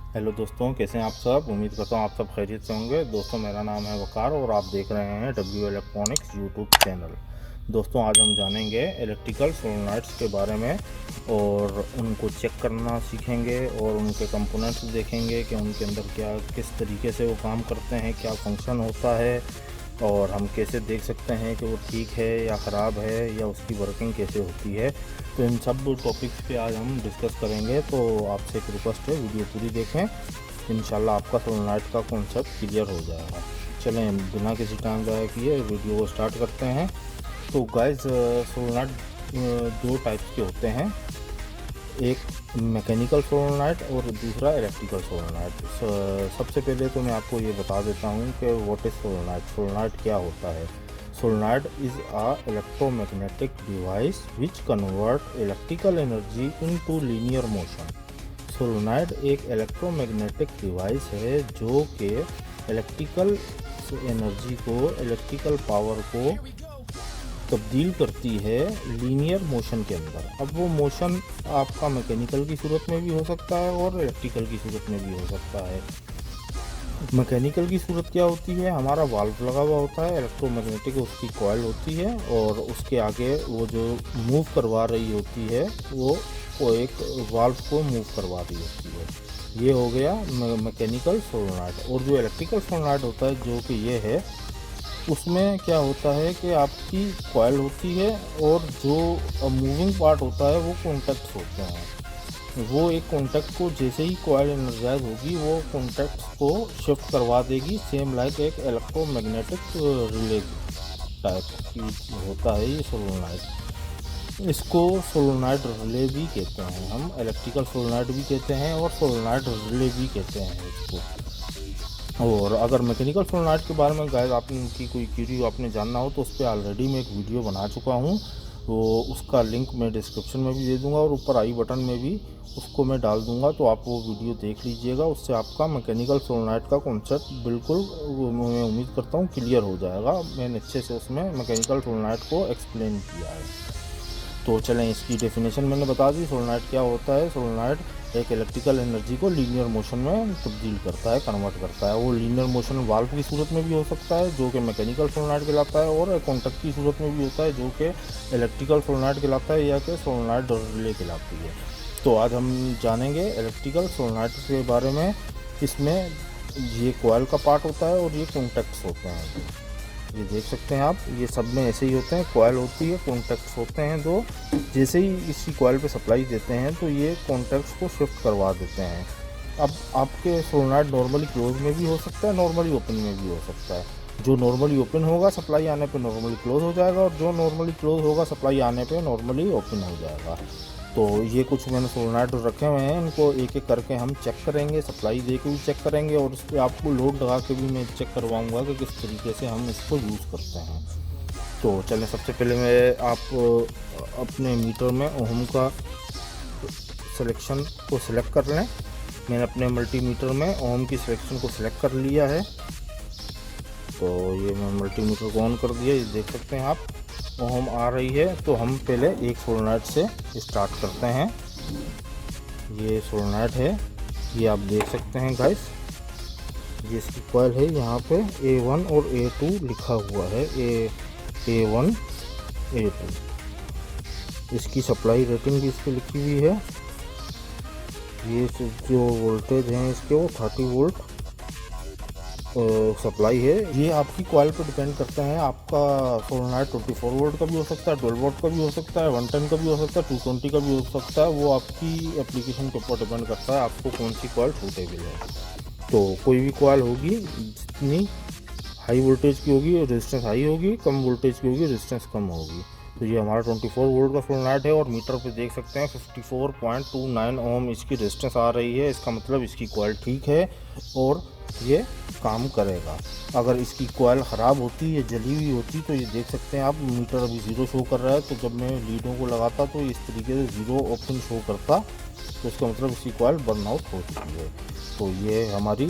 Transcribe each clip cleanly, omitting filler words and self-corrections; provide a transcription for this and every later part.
Hello दोस्तों, कैसे हैं आप सब। उम्मीद करता हूँ आप सब खैरियत से होंगे। दोस्तों, मेरा नाम है वकार और आप देख रहे हैं डब्ल्यू इलेक्ट्रॉनिक्स यूट्यूब चैनल। दोस्तों, आज हम जानेंगे इलेक्ट्रिकल सोलनॉइड्स के बारे में और उनको चेक करना सीखेंगे और उनके कंपोनेंट्स देखेंगे कि उनके अंदर क्या किस तरीके से वो काम करते हैं, क्या फंक्शन होता है और हम कैसे देख सकते हैं कि वो ठीक है या ख़राब है या उसकी वर्किंग कैसे होती है। तो इन सब टॉपिक्स पे आज हम डिस्कस करेंगे। तो आपसे एक रिक्वेस्ट है, वीडियो पूरी देखें। इंशाल्लाह आपका सोलनॉइड का कॉन्सेप्ट क्लियर हो जाएगा। चलें, बिना किसी टाइम ज़ाया किए वीडियो को स्टार्ट करते हैं। तो गाइस, सोलनॉइड दो टाइप्स के होते हैं, एक मैकेनिकल सोलनॉइड और दूसरा इलेक्ट्रिकल सोलनॉइड। सबसे पहले तो मैं आपको ये बता देता हूँ कि व्हाट इज़ सोलनॉइड। सोलनॉइड क्या होता है। Solenoid is a electromagnetic device which convert electrical energy into linear motion. Solenoid एक इलेक्ट्रोमैग्नेटिक डिवाइस है जो कि इलेक्ट्रिकल एनर्जी को, इलेक्ट्रिकल पावर को तब्दील करती है लीनियर मोशन के अंदर। अब वो मोशन आपका मैकेनिकल की सूरत में भी हो सकता है और इलेक्ट्रिकल की सूरत में भी हो सकता है। मैकेनिकल की सूरत क्या होती है, हमारा वाल्व लगा हुआ होता है, इलेक्ट्रोमैग्नेटिक उसकी कॉइल होती है और उसके आगे वो जो मूव करवा रही होती है वो एक वाल्व को मूव करवा रही होती है। ये हो गया मैकेनिकल सोलनॉइड। और जो इलेक्ट्रिकल सोलनॉइड होता है, जो कि ये है, उसमें क्या होता है कि आपकी कॉइल होती है और जो मूविंग पार्ट होता है वो कॉन्टैक्ट्स होते हैं। वो एक कॉन्टैक्ट को जैसे ही कॉइल एनर्जाइज होगी वो कॉन्टैक्ट्स को शिफ्ट करवा देगी, सेम लाइक एक इलेक्ट्रोमैग्नेटिक रिले टाइप की होता है ये सोलोनाइड। इसको सोलोनाइड रिले भी कहते हैं, हम इलेक्ट्रिकल सोलोनाइड भी कहते हैं और सोलोनाइड रिले भी कहते हैं इसको। और अगर मैकेनिकल सोलनॉइड के बारे में गाइस आपने की कोई क्यूरी आपने जानना हो तो उस पर ऑलरेडी मैं एक वीडियो बना चुका हूँ। तो उसका लिंक मैं डिस्क्रिप्शन में भी दे दूँगा और ऊपर आई बटन में भी उसको मैं डाल दूँगा, तो आप वो वीडियो देख लीजिएगा। उससे आपका मैकेनिकल सोलनॉइड का कॉन्सेप्ट बिल्कुल, मैं उम्मीद करता हूँ, क्लियर हो जाएगा। मैंने अच्छे से उसमें मैकेनिकल सोलनॉइड को एक्सप्लेन किया है। तो चलें, इसकी डेफिनेशन मैंने बता दी। सोलनॉइड क्या होता है। सोलनॉइड एक इलेक्ट्रिकल एनर्जी को लीनियर मोशन में तब्दील करता है, कन्वर्ट करता है। वो लीनियर मोशन वाल्व की सूरत में भी हो सकता है जो कि मैकेनिकल सोलनॉइड कहलाता है, और कॉन्टैक्ट की सूरत में भी होता है जो कि इलेक्ट्रिकल सोलनॉइड कहलाता है या कि सोलनॉइड रिले कहलाती है। तो आज हम जानेंगे इलेक्ट्रिकल सोलनॉइड के बारे में। इसमें ये कॉइल का पार्ट होता है और ये कॉन्टैक्ट्स होते हैं। ये देख सकते हैं आप, ये सब में ऐसे ही होते हैं। कॉइल होती है, कॉन्टैक्ट्स होते हैं। तो जैसे ही इसी कॉइल पे सप्लाई देते हैं तो ये कॉन्टैक्ट्स को शिफ्ट करवा देते हैं। अब आपके सोलनॉइड नॉर्मली क्लोज में भी हो सकता है, नॉर्मली ओपन में भी हो सकता है। जो नॉर्मली ओपन होगा सप्लाई आने पे नॉर्मली क्लोज हो जाएगा और जो नॉर्मली क्लोज होगा सप्लाई आने पे नॉर्मली ओपन हो जाएगा। तो ये कुछ मैंने सोलनॉइड रखे हुए हैं, इनको एक एक करके हम चेक करेंगे, सप्लाई दे के भी चेक करेंगे और इस पर आपको लोड लगा के भी मैं चेक करवाऊँगा कि किस तरीके से हम इसको यूज़ करते हैं। तो चलें, सबसे पहले मैं आप अपने मीटर में ओम का सिलेक्शन को सिलेक्ट कर लें। मैंने अपने मल्टीमीटर में ओम की सिलेक्शन को सिलेक्ट कर लिया है। तो ये मैं मल्टीमीटर को ऑन कर दिया, ये देख सकते हैं आप, ओम आ रही है। तो हम पहले एक सोलनॉइड से स्टार्ट करते हैं। ये सोलनॉइड है, ये आप देख सकते हैं गाइस। ये इसकी कॉइल है, यहाँ पे A1 और A2 लिखा हुआ है। A1 A2, इसकी सप्लाई रेटिंग भी इस पर लिखी हुई है। ये जो वोल्टेज हैं इसके वो 30 वोल्ट सप्लाई है। ये आपकी कॉइल पर डिपेंड करता है। आपका सोलनॉइड 24 वोल्ट का भी हो सकता है, 12 वोल्ट का भी हो सकता है, 110 का भी हो सकता है, 220 का भी हो सकता है। वो आपकी एप्लीकेशन के ऊपर डिपेंड करता है आपको कौन सी कॉइल सूटेबल है। तो कोई भी कॉइल होगी, जितनी हाई वोल्टेज की होगी रेजिस्टेंस हाई होगी, कम वोल्टेज की होगी रेजिस्टेंस कम होगी। तो ये हमारा 24 वोल्ट का सोलनॉइड है और मीटर पे देख सकते हैं 54.29 ओम इसकी रेजिस्टेंस आ रही है। इसका मतलब इसकी कॉइल ठीक है और ये काम करेगा। अगर इसकी कॉइल ख़राब होती या जली हुई होती तो ये देख सकते हैं आप, मीटर अभी 0 शो कर रहा है। तो जब मैं लीडों को लगाता तो इस तरीके से 0 ओपन शो करता, तो इसका मतलब इसकी कॉइल बर्न आउट हो चुकी है। तो ये हमारी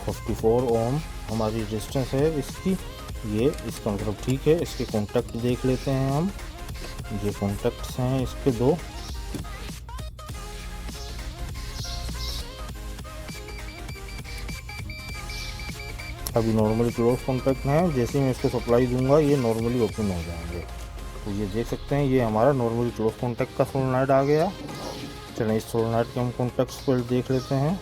54 ओम हमारी रेजिस्टेंस है इसकी। ये इसका मतलब ठीक है। इसके कॉन्टैक्ट देख लेते हैं हम। ये कॉन्टैक्ट्स हैं इसके दो। अभी नॉर्मली क्लोज कॉन्टैक्ट हैं, जैसे ही मैं इसको सप्लाई दूंगा ये नॉर्मली ओपन हो जाएंगे। तो ये देख सकते हैं ये हमारा नॉर्मली क्लोज कॉन्टैक्ट का सोलेनॉइड आ गया। चलिए इस सोलेनॉइड के हम कॉन्टैक्ट्स को देख लेते हैं।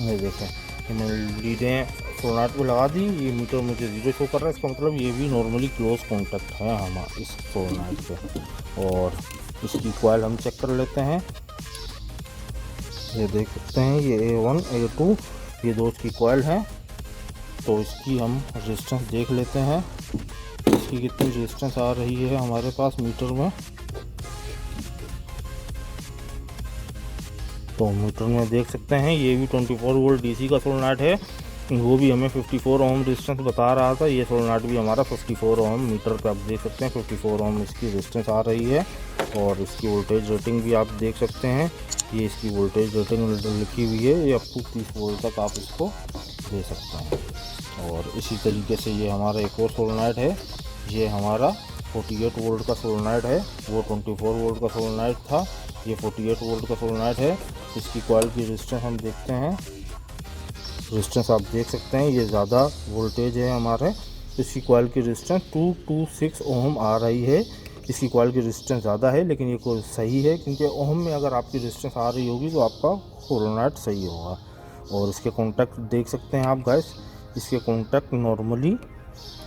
ये देखें कि मैंने लीडें सोलेनॉइड को लगा दी, ये मीटर मुझे 0 शो कर रहा है, इसका मतलब ये भी नॉर्मली क्लोज कॉन्टैक्ट है हमारा इस सोलेनॉइड पे। और इसकी कॉइल हम चेक कर लेते हैं। ये देख सकते हैं ये A1 A2 ये दो इसकी कॉइल हैं। तो इसकी हम रेजिस्टेंस देख लेते हैं, इसकी कितनी रेजिस्टेंस आ रही है हमारे पास मीटर में। तो मीटर में देख सकते हैं ये भी 24 वोल्ट डीसी का सोलेनॉइड है, वो भी हमें 54 ओम रेजिस्टेंस बता रहा था। ये सोलेनॉइड भी हमारा 54 ओम मीटर पे आप देख सकते हैं 54 ओम इसकी रेजिस्टेंस आ रही है। और इसकी वोल्टेज रेटिंग भी आप देख सकते हैं, ये इसकी वोल्टेज रेटिंग लिखी हुई है, ये अप टू 30 वोल्ट तक आप इसको दे सकते हैं। और इसी तरीके से ये हमारा एक और सोलेनॉइड है, ये हमारा 48 वोल्ट का सोलेनॉइड है, वो 24 वोल्ट का सोलेनॉइड था, ये 48 वोल्ट का सोलेनॉइड है। इसकी कॉइल की रेजिस्टेंस हम देखते हैं, रेजिस्टेंस आप देख सकते हैं ये ज़्यादा वोल्टेज है हमारे, इसकी कॉइल की रेजिस्टेंस 226 ओम आ रही है। इसकी कॉइल की रेजिस्टेंस ज़्यादा है लेकिन ये कोई सही है, क्योंकि ओम में अगर आपकी रेजिस्टेंस आ रही होगी तो आपका सोलेनॉइड सही होगा। और इसके कॉन्टैक्ट देख सकते हैं आप गाइस, इसके कॉन्टैक्ट नॉर्मली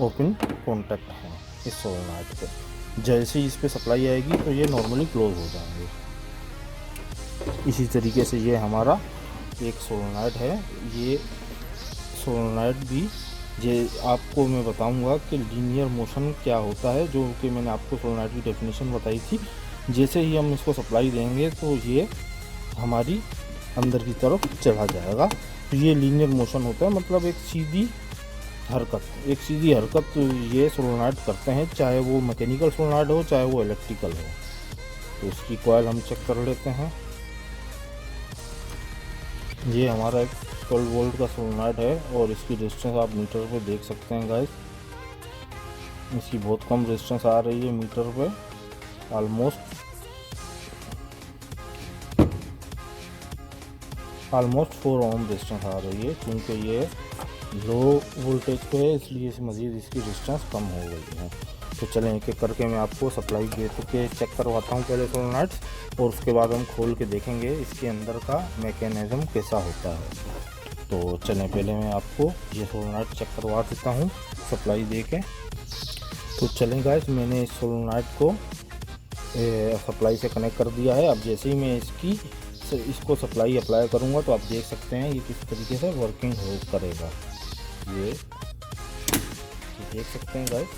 ओपन कॉन्टैक्ट हैं इस सोलेनॉइड पे। जैसे ही इस पर सप्लाई आएगी तो ये नॉर्मली क्लोज हो जाएंगे। इसी तरीके से ये हमारा एक सोलेनॉइड है। ये सोलेनॉइड भी ये आपको मैं बताऊंगा कि लीनियर मोशन क्या होता है, जो कि मैंने आपको सोलेनॉइड की डेफिनेशन बताई थी। जैसे ही हम इसको सप्लाई देंगे तो ये हमारी अंदर की तरफ चला जाएगा। तो ये लीनियर मोशन होता है, मतलब एक सीधी हरकत ये सोलेनॉइड करते हैं, चाहे वो मैकेनिकल सोलेनॉइड हो चाहे वो इलेक्ट्रिकल हो। तो इसकी कॉइल हम चेक कर लेते हैं। ये हमारा एक 12 वोल्ट का सोलेनॉइड है और इसकी रेजिस्टेंस आप मीटर पे देख सकते हैं गाइस, इसकी बहुत कम रेजिस्टेंस आ रही है मीटर पे, ऑलमोस्ट 4 ओम रेजिस्टेंस आ रही है। क्योंकि ये लो वोल्टेज पे है इसलिए इस मज़ीद इसकी रेजिस्टेंस कम हो गई है। तो चलें एक एक करके मैं आपको सप्लाई दे के चेक करवाता हूँ पहले सोलेनॉइड्स, और उसके बाद हम खोल के देखेंगे इसके अंदर का मैकेनिज़्म कैसा होता है। तो चलें पहले मैं आपको ये सोलेनॉइड चेक करवा देता हूँ सप्लाई दे के। तो चलें गाइस, मैंने इस सोलेनॉइड को सप्लाई से कनेक्ट कर दिया है। अब जैसे ही मैं इसको सप्लाई अप्लाई करूँगा तो आप देख सकते हैं ये किस तरीके से वर्किंग करेगा। ये देख सकते हैं गाइस,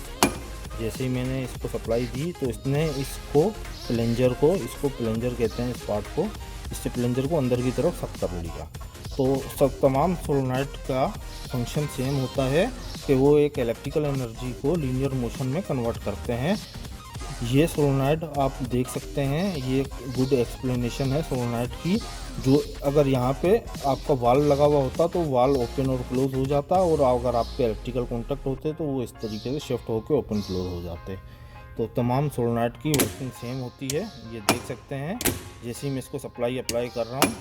जैसे ही मैंने इसको सप्लाई दी तो इसने इसको प्लंजर कहते हैं इस पार्ट को, इससे प्लंजर को अंदर की तरफ सक कर लिया। तो सब तमाम सोलेनॉइड का फंक्शन सेम होता है कि वो एक इलेक्ट्रिकल एनर्जी को लीनियर मोशन में कन्वर्ट करते हैं। ये सोलेनॉइड आप देख सकते हैं, ये गुड एक्सप्लेनेशन है सोलेनॉइड की। जो अगर यहाँ पे आपका वाल लगा हुआ होता तो वाल ओपन और क्लोज हो जाता, और अगर आपके इलेक्ट्रिकल कॉन्टैक्ट होते तो वो इस तरीके से शिफ्ट होकर ओपन क्लोज हो जाते। तो तमाम सोलेनॉइड की वर्किंग सेम होती है, ये देख सकते हैं। जैसे ही मैं इसको सप्लाई अप्लाई कर रहा हूँ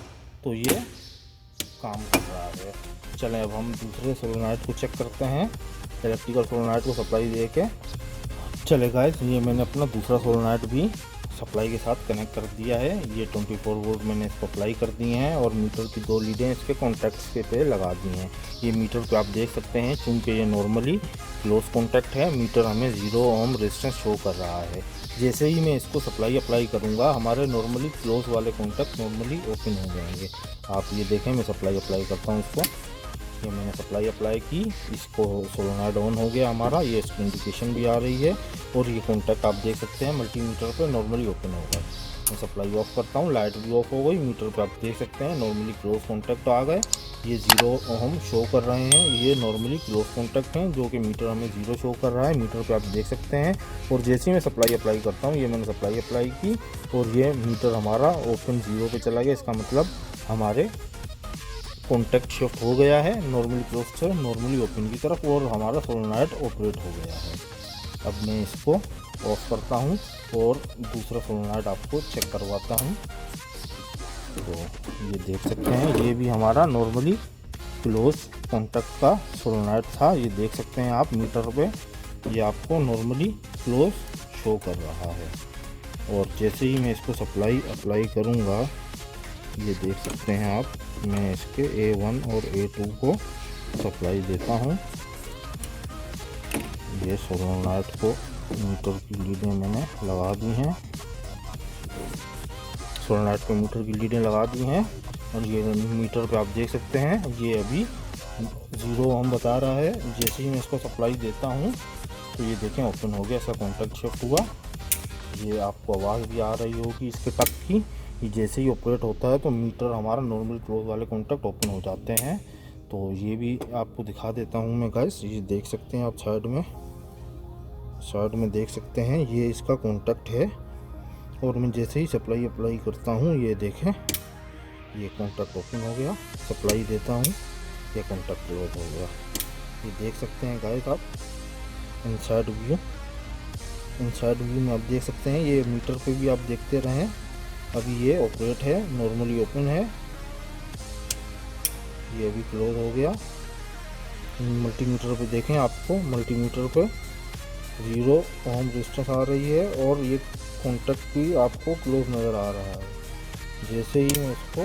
तो ये काम कर रहा है। चलें अब हम दूसरे सोलेनॉइड को चेक करते हैं, इलेक्ट्रिकल सोलेनॉइड को सप्लाई दे के। चले गाइस, ये मैंने अपना दूसरा सोलेनॉइड भी सप्लाई के साथ कनेक्ट कर दिया है। ये 24 वोल्ट मैंने इसको अप्लाई कर दिए हैं और मीटर की 2 लीडें इसके कॉन्टैक्ट्स के पे लगा दी हैं। ये मीटर पे आप देख सकते हैं, चूँकि ये नॉर्मली क्लोज कॉन्टैक्ट है, मीटर हमें 0 ओम रेजिस्टेंस शो कर रहा है। जैसे ही मैं इसको सप्लाई अप्लाई करूँगा हमारे नॉर्मली क्लोज वाले कॉन्टैक्ट नॉर्मली ओपन हो जाएंगे। आप ये देखें, मैं सप्लाई अप्लाई करता हूँ इसको। ये मैंने सप्लाई अप्लाई की, इसको सोलेनॉइड ऑन हो गया हमारा, ये इसकी इंडिकेशन भी आ रही है। और ये कॉन्टैक्ट आप देख सकते हैं मल्टीमीटर पे नॉर्मली ओपन होगा। मैं सप्लाई ऑफ करता हूँ, लाइट भी ऑफ हो गई। मीटर पे आप देख सकते हैं नॉर्मली क्लोज कॉन्टैक्ट आ गए, ये 0 ओम शो कर रहे हैं। ये नॉर्मली क्लोज कॉन्टैक्ट हैं, जो कि मीटर हमें 0 शो कर रहा है, मीटर पे आप देख सकते हैं। और जैसे ही मैं सप्लाई अप्लाई करता हूँ, ये मैंने सप्लाई अप्लाई की और ये मीटर हमारा ओपन 0 पे चला गया। इसका मतलब हमारे कॉन्टैक्ट शिफ्ट हो गया है नॉर्मली क्लोज से नॉर्मली ओपन की तरफ, और हमारा सोलेनॉइड ऑपरेट हो गया है। अब मैं इसको ऑफ करता हूँ और दूसरा सोलेनॉइड आपको चेक करवाता हूँ। तो ये देख सकते हैं, ये भी हमारा नॉर्मली क्लोज कॉन्टैक्ट का सोलेनोइड था। ये देख सकते हैं आप मीटर पे, ये आपको नॉर्मली क्लोज शो कर रहा है। और जैसे ही मैं इसको अप्लाई करूँगा, ये देख सकते हैं आप, मैं इसके A1 और A2 को सप्लाई देता हूँ। ये सोलेनोइड को मीटर की लीडें मैंने लगा दी हैं, सोलेनोइड को मीटर की लीडें लगा दी हैं। और ये मीटर पे आप देख सकते हैं, ये अभी 0 ओम बता रहा है। जैसे ही मैं इसको सप्लाई देता हूँ तो ये देखें ओपन हो गया, इसका कॉन्टैक्ट शिफ्ट हुआ। ये आपको आवाज़ भी आ रही होगी इसके टक की। ये जैसे ही ऑपरेट होता है तो मीटर हमारा नॉर्मल क्लोज वाले कॉन्टैक्ट ओपन हो जाते हैं। तो ये भी आपको दिखा देता हूँ मैं गाइस। ये देख सकते हैं आप, साइड में देख सकते हैं, ये इसका कॉन्टैक्ट है। और मैं जैसे ही अप्लाई करता हूँ, ये देखें, ये कॉन्टैक्ट ओपन हो गया। सप्लाई देता हूँ, ये कॉन्टैक्ट क्लोज हो गया। ये देख सकते हैं गाइस आप, इनसाइड व्यू में आप देख सकते हैं। ये मीटर पे भी आप देखते रहें, अभी ये ऑपरेट है, नॉर्मली ओपन है, ये अभी क्लोज हो गया। मल्टीमीटर पे देखें, आपको मल्टीमीटर पे 0 ओम रेजिस्टेंस आ रही है और ये कॉन्टैक्ट भी आपको क्लोज नज़र आ रहा है। जैसे ही मैं इसको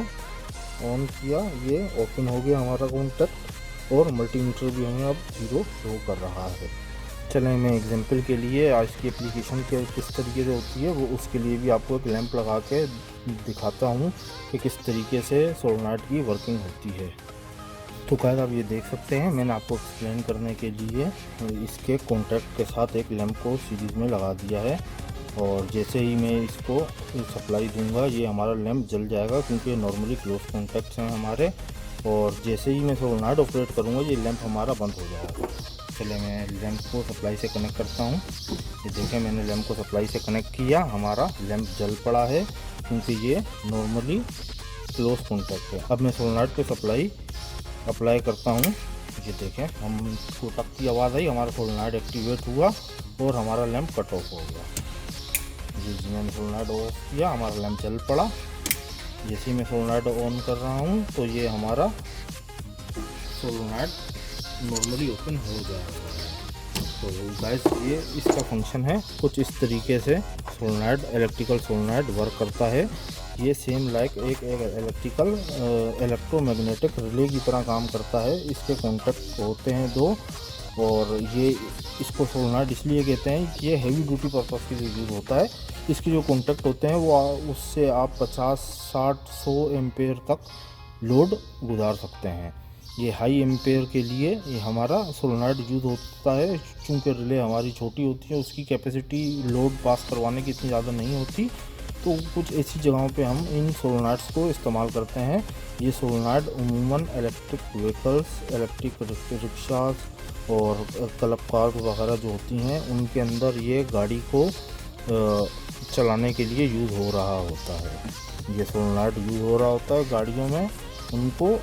ऑन किया, ये ओपन हो गया हमारा कॉन्टैक्ट और मल्टीमीटर भी हमें अब 0 शो कर रहा है। चलें, मैं एग्जांपल के लिए आज की एप्लीकेशन के किस तरीके से होती है वो उसके लिए भी आपको एक लैंप लगा के दिखाता हूँ कि किस तरीके से सोलेनोइड की वर्किंग होती है। तो गाइस आप ये देख सकते हैं, मैंने आपको एक्सप्लेन करने के लिए इसके कॉन्टैक्ट के साथ एक लैंप को सीरीज़ में लगा दिया है। और जैसे ही मैं इसको सप्लाई दूंगा, ये हमारा लैंप जल जाएगा, क्योंकि नॉर्मली क्लोज कॉन्टैक्ट्स हैं हमारे। और जैसे ही मैं सोलेनोइड ऑपरेट करूँगा, ये लैंप हमारा बंद हो जाएगा। चलिए मैं लैंप को सप्लाई से कनेक्ट करता हूँ। ये देखें, मैंने लैंप को सप्लाई से कनेक्ट किया, हमारा लैंप जल पड़ा है, क्योंकि ये नॉर्मली क्लोज कॉन्टैक्ट है। अब मैं सोलेनोइड पे अप्लाई करता हूँ। ये देखें, हम टक की आवाज़ आई, हमारा सोलेनोइड एक्टिवेट हुआ और हमारा लैंप कट ऑफ हो गया। जी मैंने सोलेनोइड ऑफ किया, हमारा लैंप जल पड़ा। जैसे ही मैं सोलेनोइड ऑन कर रहा हूँ तो ये हमारा सोलेनोइड नॉर्मली ओपन हो जाएगा। तो गाइस ये इसका फंक्शन है, कुछ इस तरीके से सोलेनोइड, इलेक्ट्रिकल सोलेनोइड वर्क करता है। ये सेम लाइक एक इलेक्ट्रिकल इलेक्ट्रोमैग्नेटिक रिले की तरह काम करता है। इसके कॉन्टैक्ट होते हैं 2, और ये इसको सोलेनोइड इसलिए कहते हैं कि ये हैवी ड्यूटी पर्पस के लिए यूज़ होता है। इसके जो कॉन्टैक्ट होते हैं वो उससे आप 50, 60, 100 एम्पेयर तक लोड गुजार सकते हैं। ये हाई एम्पेयर के लिए ये हमारा सोलेनोइड यूज़ होता है। चूँकि रिले हमारी छोटी होती है, उसकी कैपेसिटी लोड पास करवाने की इतनी ज़्यादा नहीं होती, तो कुछ ऐसी जगहों पे हम इन सोलेनोइड्स को इस्तेमाल करते हैं। ये सोलेनोइड उमूमन इलेक्ट्रिक व्हीकल्स, इलेक्ट्रिक रिक्शाज और क्लब कार्स वगैरह जो होती हैं, उनके अंदर ये गाड़ी को चलाने के लिए यूज़ हो रहा होता है। ये सोलेनोइड यूज़ हो रहा होता है गाड़ियों में, उनको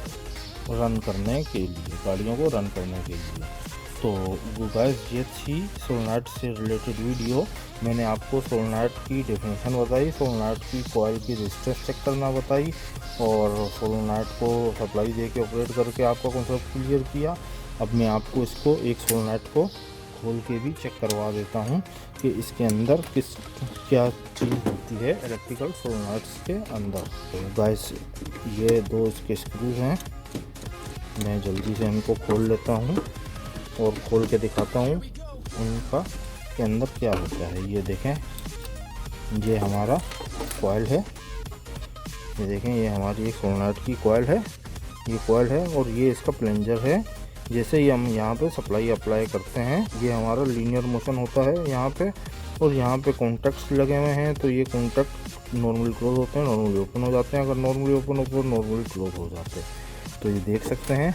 रन करने के लिए, गाड़ियों को रन करने के लिए। तो गाइस ये थी सोलेनोइड से रिलेटेड वीडियो। मैंने आपको सोलेनोइड की डेफिनेशन बताई, सोलेनोइड की कॉइल की रेजिस्टेंस चेक करना बताई, और सोलेनोइड को सप्लाई दे के ऑपरेट करके आपका कॉन्सेप्ट क्लियर किया। अब मैं आपको इसको एक सोलेनोइड को खोल के भी चेक करवा देता हूँ कि इसके अंदर क्या चीज़ होती है इलेक्ट्रिकल सोलेनोइड्स के अंदर। तो गाइस ये 2 इसके स्क्रूज हैं, मैं जल्दी से इनको खोल लेता हूँ और खोल के दिखाता हूँ उनका के अंदर क्या होता है। ये देखें, ये हमारा कॉइल है, ये देखें, ये हमारी एक सोलेनोइड की कॉइल है, ये कॉइल है, और ये इसका प्लंजर है। जैसे ही हम यहाँ पे सप्लाई अप्लाई करते हैं, ये हमारा लीनियर मोशन होता है यहाँ पे, और यहाँ पे कॉन्टैक्ट्स लगे हुए हैं। तो ये कॉन्टैक्ट नॉर्मली क्लोज होते हैं, नॉर्मली ओपन हो जाते हैं। अगर नॉर्मली ओपन हो, नॉर्मली क्लोज हो जाते हैं। तो ये देख सकते हैं,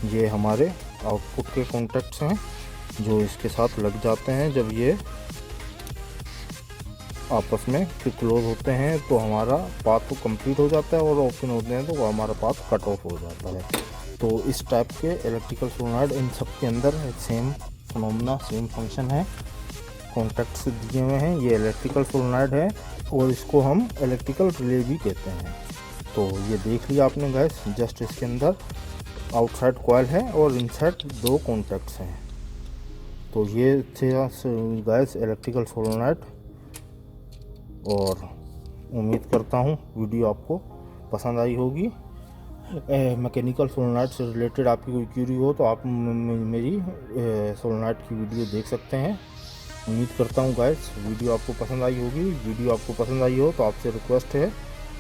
ये हमारे आउटपुट के कॉन्टैक्ट्स हैं जो इसके साथ लग जाते हैं। जब ये आपस में क्लोज होते हैं तो हमारा पाथ तो कंप्लीट हो जाता है, और ओपन होते हैं तो हमारा पाथ कट ऑफ हो जाता है। तो इस टाइप के इलेक्ट्रिकल सोलेनोइड, इन सब के अंदर सेम फिनोमेना, सेम फंक्शन है। कॉन्टैक्ट्स दिए हुए हैं, ये इलेक्ट्रिकल सोलेनोइड है, और इसको हम इलेक्ट्रिकल रिले भी कहते हैं। तो ये देख लिया आपने गैस, जस्ट इसके अंदर आउटसाइड कॉयल है और इनसाइड 2 कॉन्टैक्ट्स हैं। तो ये थे गैस इलेक्ट्रिकल सोलेनोइड, और उम्मीद करता हूँ वीडियो आपको पसंद आई होगी। मैकेनिकल सोलेनोइड से रिलेटेड आपकी कोई क्यूरी हो तो आप मेरी सोलेनोइड की वीडियो देख सकते हैं। उम्मीद करता हूँ गाइस वीडियो आपको पसंद आई होगी। वीडियो आपको पसंद आई हो तो आपसे रिक्वेस्ट है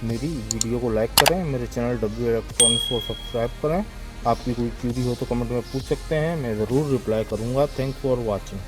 मेरी वीडियो को लाइक करें, मेरे चैनल डब्ल्यू इलेक्ट्रॉनिक्स को सब्सक्राइब करें। आपकी कोई क्यूरी हो तो कमेंट में पूछ सकते हैं, मैं ज़रूर रिप्लाई करूँगा। Thanks for watching.